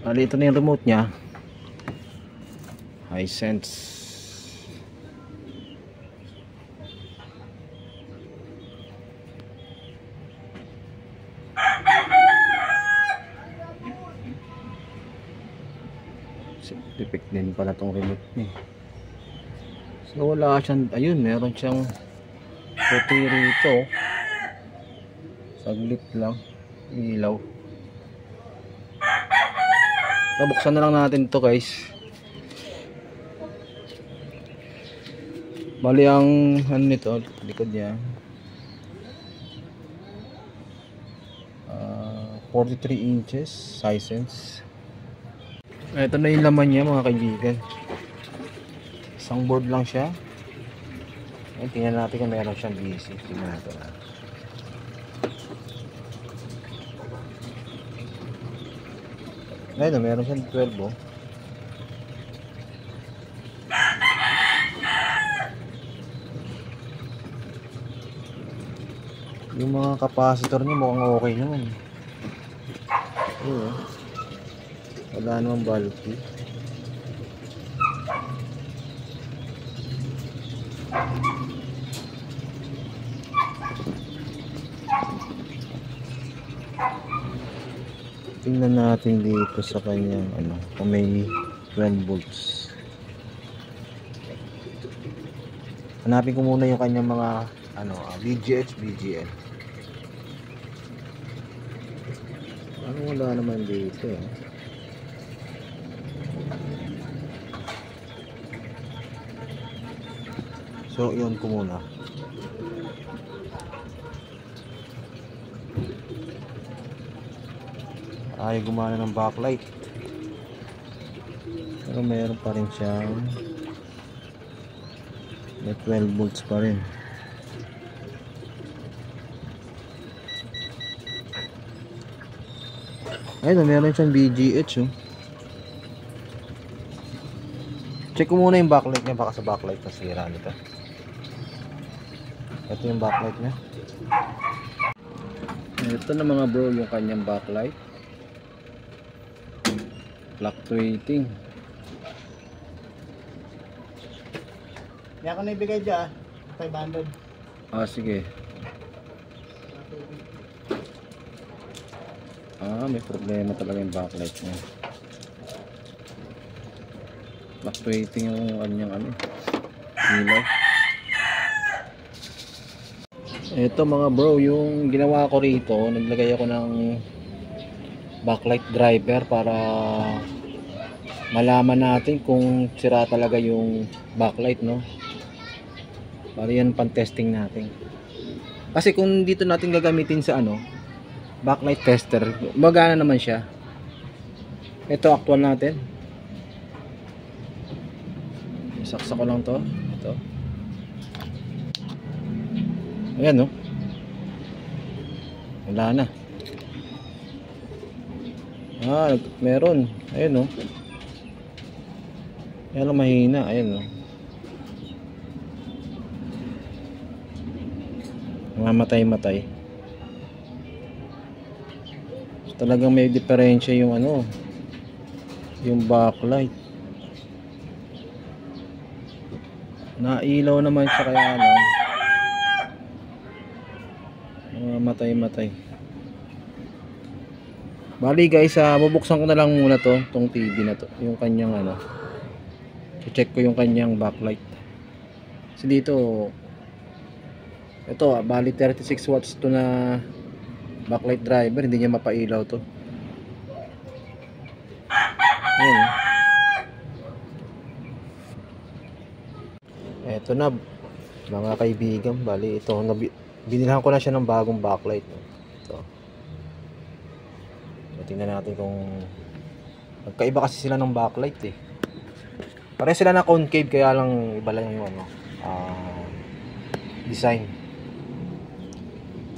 Ito na yung remote nya. Hisense. Defect din pala tong remote niya. So wala siyang, ayun, meron siyang puti rito. Saglit lang ilaw. Buksan na lang natin to guys. Bali ang ano nito, likod niya 43 inches Hisense. Ito na yung laman niya mga kaibigan. Isang board lang siya. Tingnan natin kung meron siyang BC. Tingnan natin. Ayun, meron siyang 12 oh. Yung mga capacitor niya mukhang okay naman. Ayun, wala namang bulky. Tingnan natin dito sa kanyang ano, kung may 12 volts. Hanapin ko muna yung kanyang mga ano, VGH, BGN. Ano, wala naman dito eh. So yun ko muna. Ay, gumana ng backlight. Pero meron pa rin siyang may 12 volts pa rin. Ayun, meron siyang BGH oh. Check ko muna yung backlight niya, baka sa backlight nasira nito. Ito yung backlight niya. Ito na mga bro yung kanyang backlight. Fluctuating. Hindi ako naibigay dyan, 500. Ah, sige. May problema talaga yung backlight niya. Fluctuating yung kanyang ano, ilaw. Ito mga bro, yung ginawa ko rito, naglagay ako ng backlight driver para malaman natin kung sira talaga yung backlight, no? Para yan pang testing natin. Kasi kung dito natin gagamitin sa ano, backlight tester, magana naman siya. Ito actual natin. Isaksak ko lang to. Ito. Ayan, no? Wala na. Meron. Ayan, no? Ayan lang mahina. Ayan, no? Mamatay-matay. So, talagang may diferensya yung ano, yung backlight. Nailaw naman siya kaya lang mamatay-matay. Bali guys, bubuksan ko na lang muna tong TV na to, yung kanyang ano, i-check ko yung kanyang backlight. Kasi dito ito, bali 36 watts to na backlight driver, hindi niya mapailaw to. Ayan. Eto na mga kaibigan, bali ito, binilhan ko na siya ng bagong backlight. Ito. So, tingnan natin kung magkaiba kasi sila ng backlight eh. Pareho sila na concave, kaya lang iba lang yung ano, design.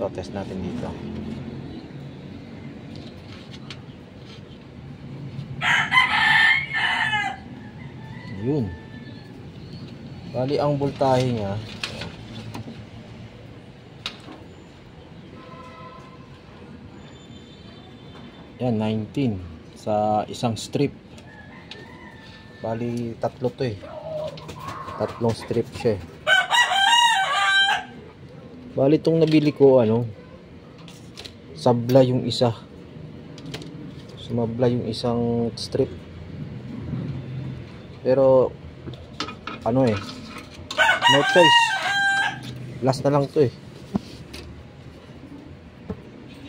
Ito, test natin dito. Yun. Bali ang voltahe niya, yan 19, sa isang strip. Bali tatlo to eh. Tatlong strip siya eh. Bali itong nabili ko sabla yung isa. Sumabla yung isang strip. Pero no choice. Last na lang to eh.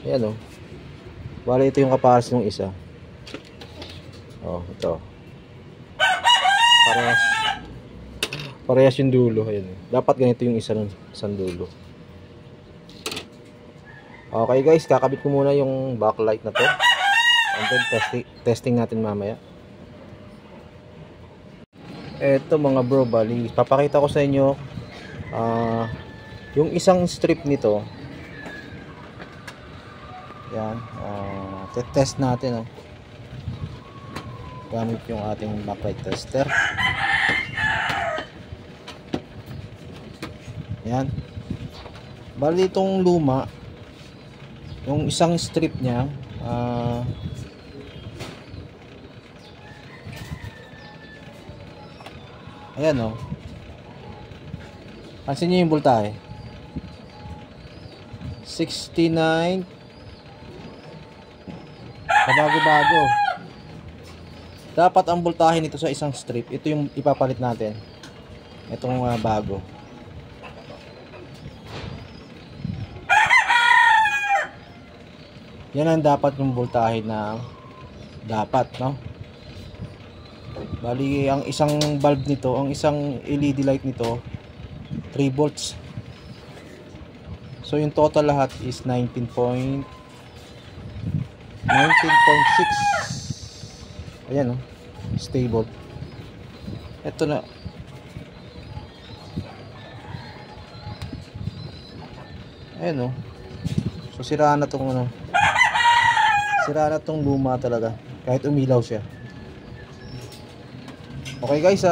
Ayan bali ito yung kapares ng isa. Ito. Parehas yung dulo. Ayan. Dapat ganito yung isang dulo. Okay guys, kakabit ko muna yung backlight na to. And then testing natin mamaya. Eto mga bro, bali papakita ko sa inyo yung isang strip nito. Yan, test natin gamit yung ating backlight tester. Yan. Bali itong luma, yung isang strip niya ayan pansin nyo yung voltahe 69 bago-bago. Dapat ang voltahe nito sa isang strip, ito yung ipapalit natin, itong bago. Yan ang dapat yung voltahe na dapat, Bali ang isang bulb nito, ang isang LED light nito 3 volts. So yung total lahat is 19.6. Ayan stable. Ito na. Ayan So sira na tong sira na tong luma talaga kahit umilaw siya. Okay guys,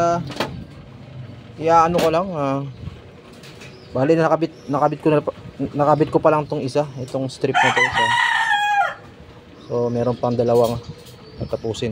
iaano ko lang, bali nakabit ko pa lang tong itong strip na to isa. So meron pang dalawang tatapusin.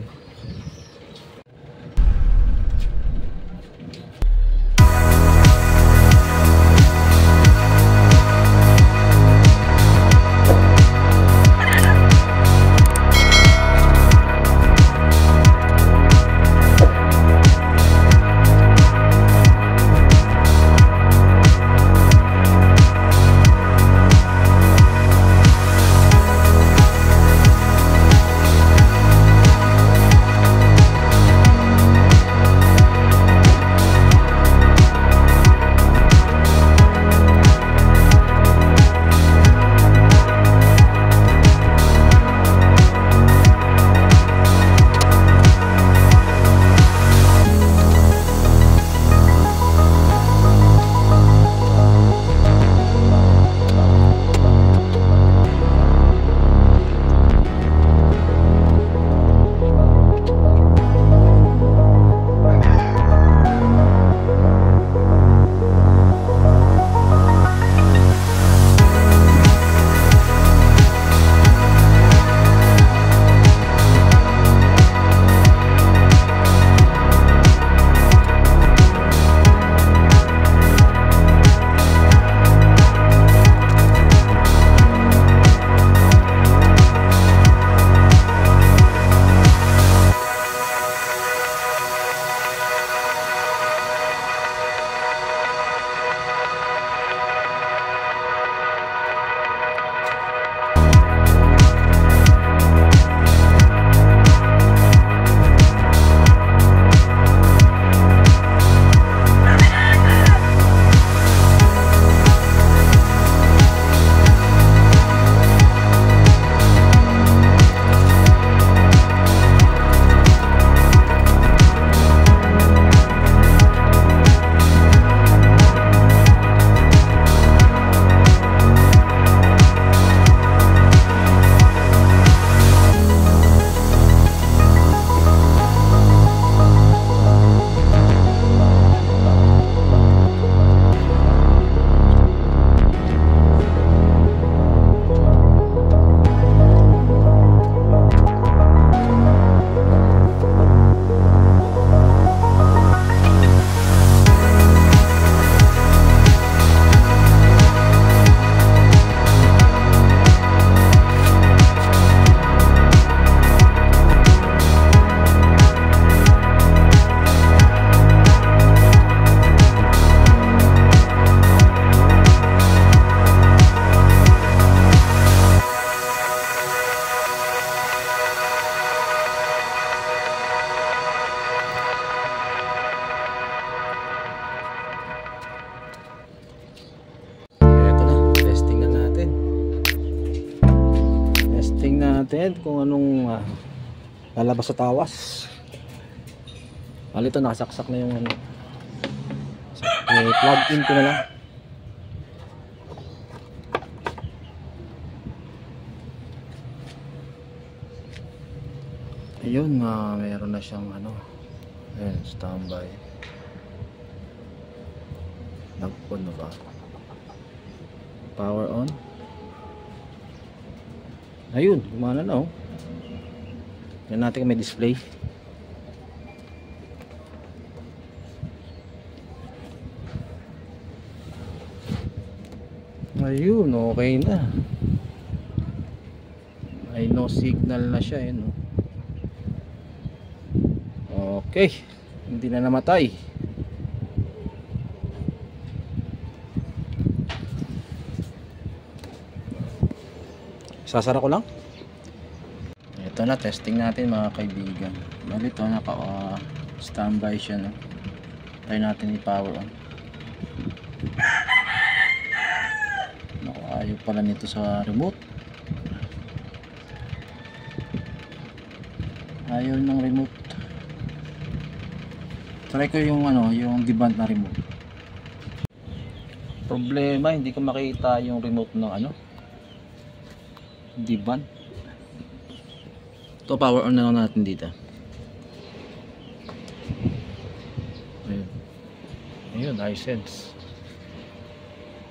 natin kung anong lalabas sa tawas. Ito nakasaksak na yung ano. Plug in ko na lang. Ayun, mayroon na siyang ano. Ayan, standby. Nag-on na ba? Power on. Ayun, gumana na oh. Tignan natin kung may display. Ayun, okay na. May no signal na siya eh, no? Okay, hindi na namatay. Sasara ko lang. Ito na, testing natin mga kaibigan. Bali ito, naka standby siya, no? Try natin i-power on. Naku, ayaw pala nito sa remote. Ayaw ng remote. Try ko yung ano, yung deband na remote. Problema, hindi ko makita yung remote ng ano, deband. Ito, power on na lang natin dito. Ayun. Ayun, iSense.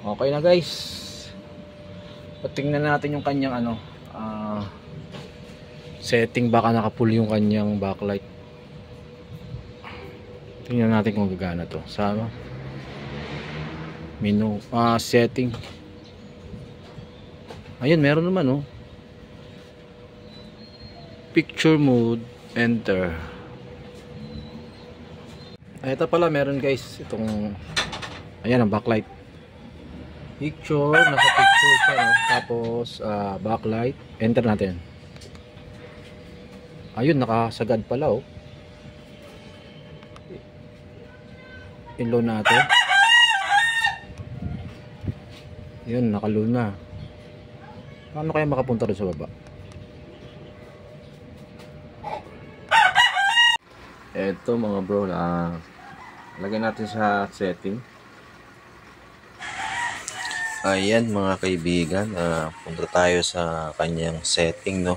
Okay na guys. Tingnan natin yung kanyang ano, setting, baka naka-full yung kanyang backlight. Tingnan natin kung gagana to. Sa menu, setting. Ayun, meron naman oh. Picture mode, enter. Ito pala meron guys, itong ayan ang backlight. Picture, nasa picture siya, no? Tapos backlight, enter natin. Ayun, nakasagad pala oh. I-low natin. Yun, naka-low na. Paano kaya makapunta rin sa baba? Eto mga bro, lagay natin sa setting. Ayan mga kaibigan, punta tayo sa kanyang setting, no?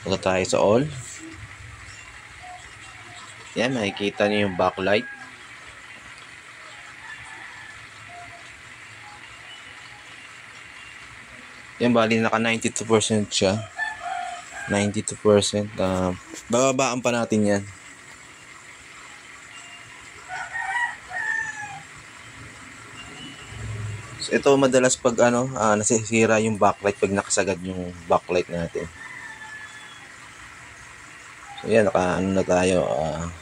Punta tayo sa all. Yan, makikita niyo yung backlight. Yan, bali naka 92% siya. 92%. Bababaan pa natin yan. So, ito madalas pag ano, nasisira yung backlight pag nakasagad yung backlight natin. So yan, naka ano na tayo,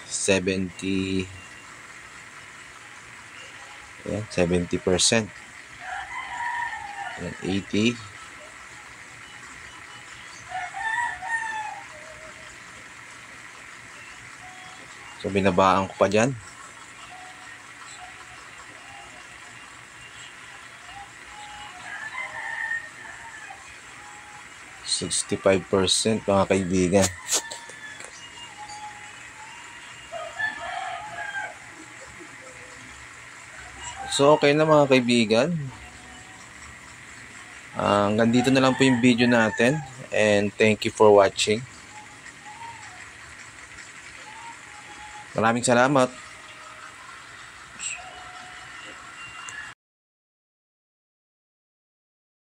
70. Yan, 70%. Yan, 80. So binabaan ko pa dyan. %65% mga kaibigan. So okay na mga kaibigan. Hanggang dito na lang po yung video natin. And thank you for watching. Maraming salamat.